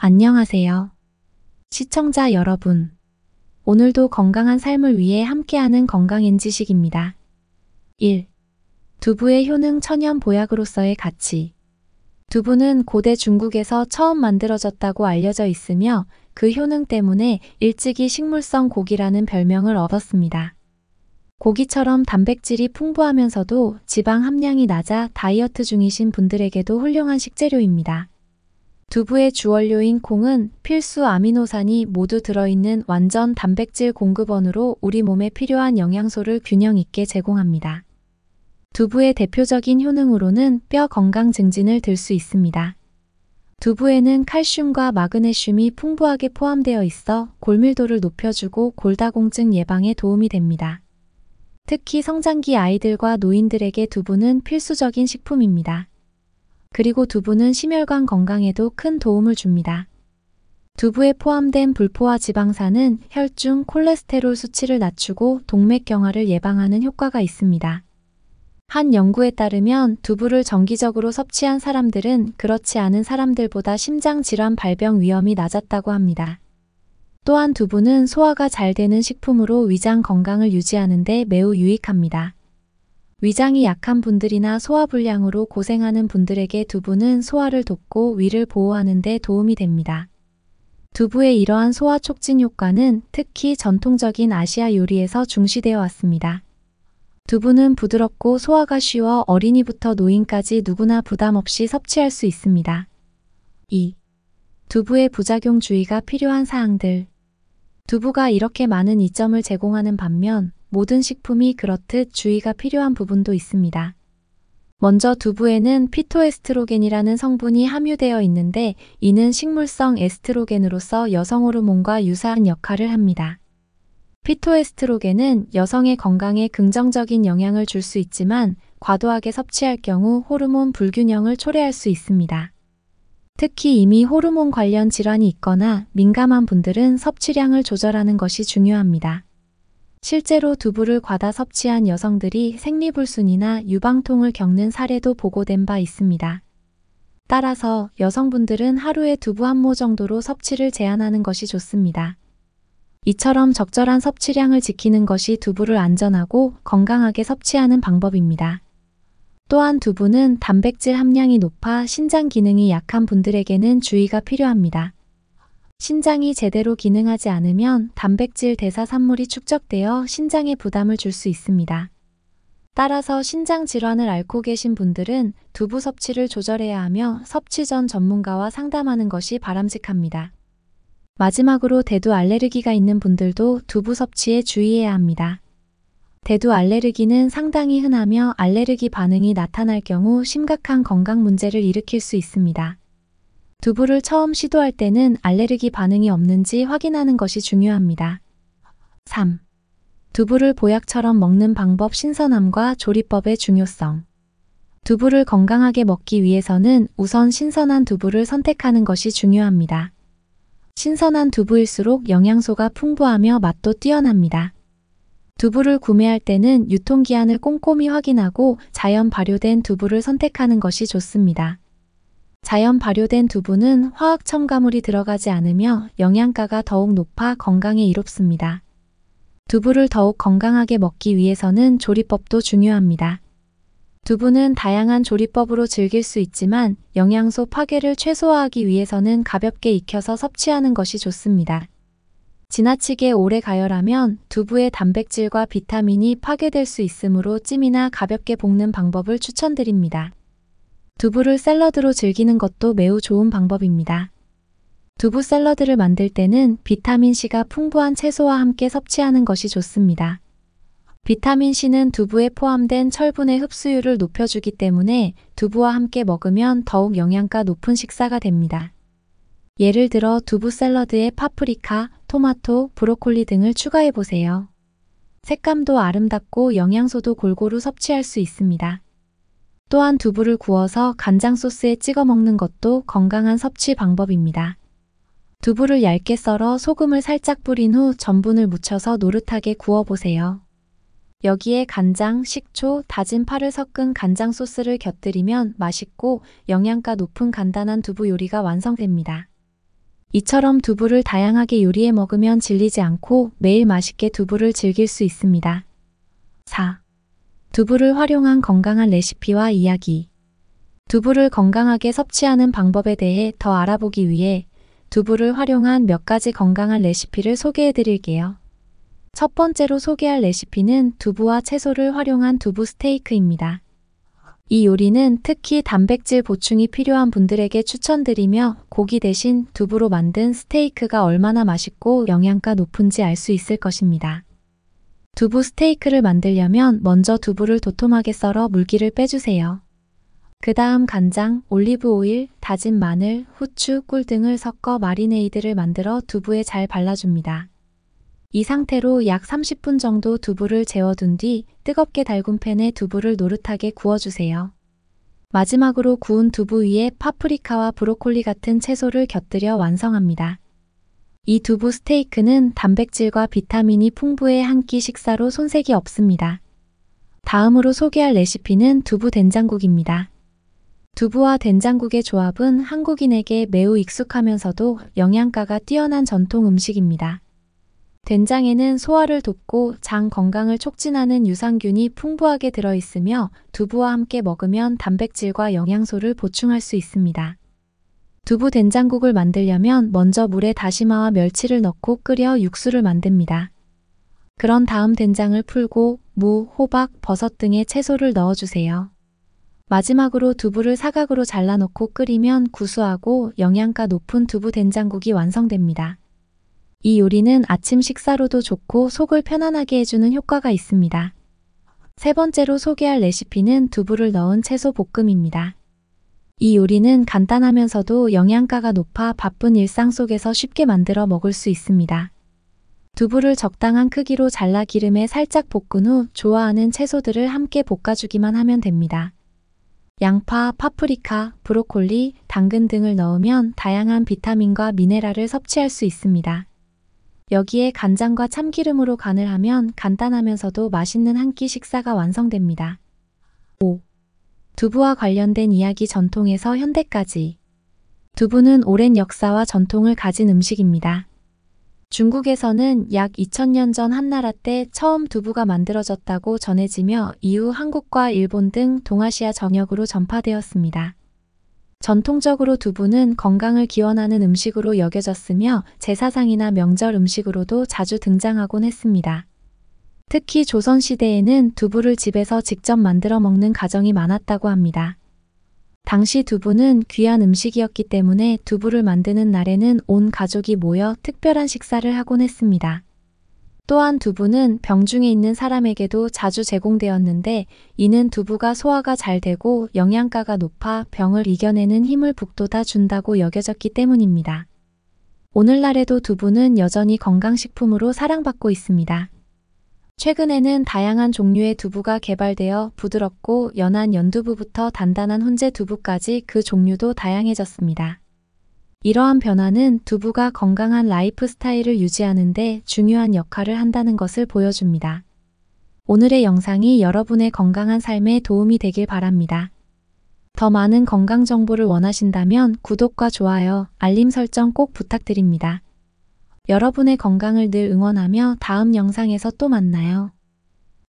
안녕하세요. 시청자 여러분. 오늘도 건강한 삶을 위해 함께하는 건강인지식입니다. 1. 두부의 효능 천연 보약으로서의 가치. 두부는 고대 중국에서 처음 만들어졌다고 알려져 있으며 그 효능 때문에 일찍이 식물성 고기라는 별명을 얻었습니다. 고기처럼 단백질이 풍부하면서도 지방 함량이 낮아 다이어트 중이신 분들에게도 훌륭한 식재료입니다. 두부의 주원료인 콩은 필수 아미노산이 모두 들어있는 완전 단백질 공급원으로 우리 몸에 필요한 영양소를 균형 있게 제공합니다. 두부의 대표적인 효능으로는 뼈 건강 증진을 들 수 있습니다. 두부에는 칼슘과 마그네슘이 풍부하게 포함되어 있어 골밀도를 높여주고 골다공증 예방에 도움이 됩니다. 특히 성장기 아이들과 노인들에게 두부는 필수적인 식품입니다. 그리고 두부는 심혈관 건강에도 큰 도움을 줍니다. 두부에 포함된 불포화 지방산은 혈중 콜레스테롤 수치를 낮추고 동맥경화를 예방하는 효과가 있습니다. 한 연구에 따르면 두부를 정기적으로 섭취한 사람들은 그렇지 않은 사람들보다 심장질환 발병 위험이 낮았다고 합니다. 또한 두부는 소화가 잘 되는 식품으로 위장 건강을 유지하는 데 매우 유익합니다. 위장이 약한 분들이나 소화불량으로 고생하는 분들에게 두부는 소화를 돕고 위를 보호하는 데 도움이 됩니다. 두부의 이러한 소화 촉진 효과는 특히 전통적인 아시아 요리에서 중시되어 왔습니다. 두부는 부드럽고 소화가 쉬워 어린이부터 노인까지 누구나 부담 없이 섭취할 수 있습니다. 2. 두부의 부작용 주의가 필요한 사항들. 두부가 이렇게 많은 이점을 제공하는 반면 모든 식품이 그렇듯 주의가 필요한 부분도 있습니다. 먼저 두부에는 피토에스트로겐이라는 성분이 함유되어 있는데 이는 식물성 에스트로겐으로서 여성 호르몬과 유사한 역할을 합니다. 피토에스트로겐은 여성의 건강에 긍정적인 영향을 줄 수 있지만 과도하게 섭취할 경우 호르몬 불균형을 초래할 수 있습니다. 특히 이미 호르몬 관련 질환이 있거나 민감한 분들은 섭취량을 조절하는 것이 중요합니다. 실제로 두부를 과다 섭취한 여성들이 생리불순이나 유방통을 겪는 사례도 보고된 바 있습니다. 따라서 여성분들은 하루에 두부 한 모 정도로 섭취를 제한하는 것이 좋습니다. 이처럼 적절한 섭취량을 지키는 것이 두부를 안전하고 건강하게 섭취하는 방법입니다. 또한 두부는 단백질 함량이 높아 신장 기능이 약한 분들에게는 주의가 필요합니다. 신장이 제대로 기능하지 않으면 단백질 대사 산물이 축적되어 신장에 부담을 줄 수 있습니다. 따라서 신장 질환을 앓고 계신 분들은 두부 섭취를 조절해야 하며 섭취 전 전문가와 상담하는 것이 바람직합니다. 마지막으로 대두 알레르기가 있는 분들도 두부 섭취에 주의해야 합니다. 대두 알레르기는 상당히 흔하며 알레르기 반응이 나타날 경우 심각한 건강 문제를 일으킬 수 있습니다. 두부를 처음 시도할 때는 알레르기 반응이 없는지 확인하는 것이 중요합니다. 3. 두부를 보약처럼 먹는 방법 신선함과 조리법의 중요성. 두부를 건강하게 먹기 위해서는 우선 신선한 두부를 선택하는 것이 중요합니다. 신선한 두부일수록 영양소가 풍부하며 맛도 뛰어납니다. 두부를 구매할 때는 유통기한을 꼼꼼히 확인하고 자연 발효된 두부를 선택하는 것이 좋습니다. 자연 발효된 두부는 화학 첨가물이 들어가지 않으며 영양가가 더욱 높아 건강에 이롭습니다. 두부를 더욱 건강하게 먹기 위해서는 조리법도 중요합니다. 두부는 다양한 조리법으로 즐길 수 있지만 영양소 파괴를 최소화하기 위해서는 가볍게 익혀서 섭취하는 것이 좋습니다. 지나치게 오래 가열하면 두부의 단백질과 비타민이 파괴될 수 있으므로 찜이나 가볍게 볶는 방법을 추천드립니다. 두부를 샐러드로 즐기는 것도 매우 좋은 방법입니다. 두부 샐러드를 만들 때는 비타민C가 풍부한 채소와 함께 섭취하는 것이 좋습니다. 비타민C는 두부에 포함된 철분의 흡수율을 높여주기 때문에 두부와 함께 먹으면 더욱 영양가 높은 식사가 됩니다. 예를 들어 두부 샐러드에 파프리카, 토마토, 브로콜리 등을 추가해보세요. 색감도 아름답고 영양소도 골고루 섭취할 수 있습니다. 또한 두부를 구워서 간장 소스에 찍어 먹는 것도 건강한 섭취 방법입니다. 두부를 얇게 썰어 소금을 살짝 뿌린 후 전분을 묻혀서 노릇하게 구워보세요. 여기에 간장, 식초, 다진 파를 섞은 간장 소스를 곁들이면 맛있고 영양가 높은 간단한 두부 요리가 완성됩니다. 이처럼 두부를 다양하게 요리해 먹으면 질리지 않고 매일 맛있게 두부를 즐길 수 있습니다. 4. 두부를 활용한 건강한 레시피와 이야기. 두부를 건강하게 섭취하는 방법에 대해 더 알아보기 위해 두부를 활용한 몇 가지 건강한 레시피를 소개해 드릴게요. 첫 번째로 소개할 레시피는 두부와 채소를 활용한 두부 스테이크입니다. 이 요리는 특히 단백질 보충이 필요한 분들에게 추천드리며 고기 대신 두부로 만든 스테이크가 얼마나 맛있고 영양가 높은지 알 수 있을 것입니다. 두부 스테이크를 만들려면 먼저 두부를 도톰하게 썰어 물기를 빼주세요. 그 다음 간장, 올리브 오일, 다진 마늘, 후추, 꿀 등을 섞어 마리네이드를 만들어 두부에 잘 발라줍니다. 이 상태로 약 30분 정도 두부를 재워둔 뒤 뜨겁게 달군 팬에 두부를 노릇하게 구워주세요. 마지막으로 구운 두부 위에 파프리카와 브로콜리 같은 채소를 곁들여 완성합니다. 이 두부 스테이크는 단백질과 비타민이 풍부해 한 끼 식사로 손색이 없습니다. 다음으로 소개할 레시피는 두부 된장국입니다. 두부와 된장국의 조합은 한국인에게 매우 익숙하면서도 영양가가 뛰어난 전통 음식입니다. 된장에는 소화를 돕고 장 건강을 촉진하는 유산균이 풍부하게 들어있으며 두부와 함께 먹으면 단백질과 영양소를 보충할 수 있습니다. 두부 된장국을 만들려면 먼저 물에 다시마와 멸치를 넣고 끓여 육수를 만듭니다. 그런 다음 된장을 풀고 무, 호박, 버섯 등의 채소를 넣어주세요. 마지막으로 두부를 사각으로 잘라놓고 끓이면 구수하고 영양가 높은 두부 된장국이 완성됩니다. 이 요리는 아침 식사로도 좋고 속을 편안하게 해주는 효과가 있습니다. 세 번째로 소개할 레시피는 두부를 넣은 채소 볶음입니다. 이 요리는 간단하면서도 영양가가 높아 바쁜 일상 속에서 쉽게 만들어 먹을 수 있습니다. 두부를 적당한 크기로 잘라 기름에 살짝 볶은 후 좋아하는 채소들을 함께 볶아주기만 하면 됩니다. 양파, 파프리카, 브로콜리, 당근 등을 넣으면 다양한 비타민과 미네랄을 섭취할 수 있습니다. 여기에 간장과 참기름으로 간을 하면 간단하면서도 맛있는 한 끼 식사가 완성됩니다. 5. 두부와 관련된 이야기 전통에서 현대까지. 두부는 오랜 역사와 전통을 가진 음식입니다. 중국에서는 약 2000년 전 한나라 때 처음 두부가 만들어졌다고 전해지며 이후 한국과 일본 등 동아시아 전역으로 전파되었습니다. 전통적으로 두부는 건강을 기원하는 음식으로 여겨졌으며 제사상이나 명절 음식으로도 자주 등장하곤 했습니다. 특히 조선시대에는 두부를 집에서 직접 만들어 먹는 가정이 많았다고 합니다. 당시 두부는 귀한 음식이었기 때문에 두부를 만드는 날에는 온 가족이 모여 특별한 식사를 하곤 했습니다. 또한 두부는 병중에 있는 사람에게도 자주 제공되었는데 이는 두부가 소화가 잘 되고 영양가가 높아 병을 이겨내는 힘을 북돋아 준다고 여겨졌기 때문입니다. 오늘날에도 두부는 여전히 건강식품으로 사랑받고 있습니다. 최근에는 다양한 종류의 두부가 개발되어 부드럽고 연한 연두부부터 단단한 훈제 두부까지 그 종류도 다양해졌습니다. 이러한 변화는 두부가 건강한 라이프 스타일을 유지하는 데 중요한 역할을 한다는 것을 보여줍니다. 오늘의 영상이 여러분의 건강한 삶에 도움이 되길 바랍니다. 더 많은 건강 정보를 원하신다면 구독과 좋아요, 알림 설정 꼭 부탁드립니다. 여러분의 건강을 늘 응원하며 다음 영상에서 또 만나요.